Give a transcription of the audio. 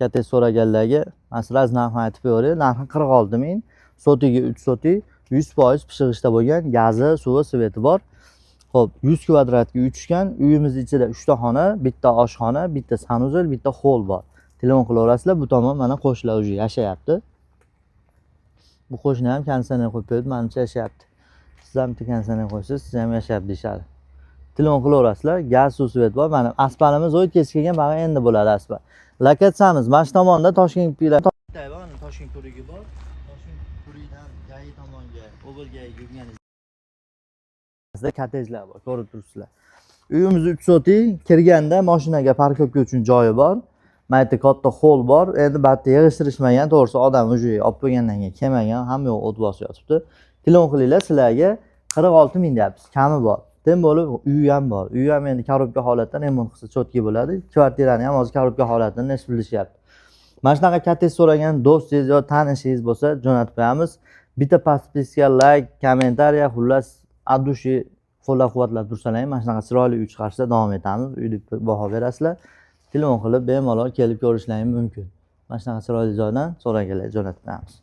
katta so'raganlarga mana shu narxni aytib beray. Narxi 46 ming, sotiga 3 sotik, 100% pishirishda bo'lgan, gazi, suvi, sveti bor. Xo'p, 100 kvadratga 3 ekan, uyimiz ichida 3 ta xona, bitta oshxona, bitta sanuzel, bitta hol bor. Telefon qilaverasizlar, bu tomon mana qo'shnilar уже yashayapti. Bu qo'shni ham konditsioner qo'yib berdi, menimcha yashayapti. Siz ham bitta konditsioner qo'ysiz, siz ham yashayapti deyishadi. Telefon qilaverasizlar, gaz, suv, svet bor. Mana asparimiz o'yib kesib kelgan, mana endi bo'ladi aspar. Lokatsiyamiz mana shu tomonda Toshkent pilar. Toshkent turigi bor. Toshkent turigidan Gai tomonga, Obelga yurganingizda kottejlar bor, ko'rib turibsizlar. Uyimiz 3 sotik, kirganda mashinaga parkovka uchun joyi bor. Mana yerda katta hol bor. Endi batda yig'ishtirishmagan, to'g'risi odam уже olib qo'ygandan keyin kelmagan, hamma yoq o't bosib yotibdi. Telefon qilinglar, sizlarga 46 ming deyapmiz, kami bor. Tem bo'lib uyi ham bor. Uyi ham endi korobka holatda remont qilsa chotki bo'ladi. Kvartirani ham hozir korobka holatida nasib qilishyapti. Mana shunaqa kattasi so'ragan do'stingiz yo tanishingiz bo'lsa, jo'natib qo'yamiz. Bitta podpiska, like, kommentariya, xullas addushi qo'llab-quvvatlab tursalaring. Mana shunaqa chiroyli uy chiqarishda davom etamiz. Uyni baho berasizlar. Telefon qilib bemalol kelib ko'rishlaringiz mumkin. Mana shunaqa chiroyli joydan so'raganlar jo'natib qo'yamiz.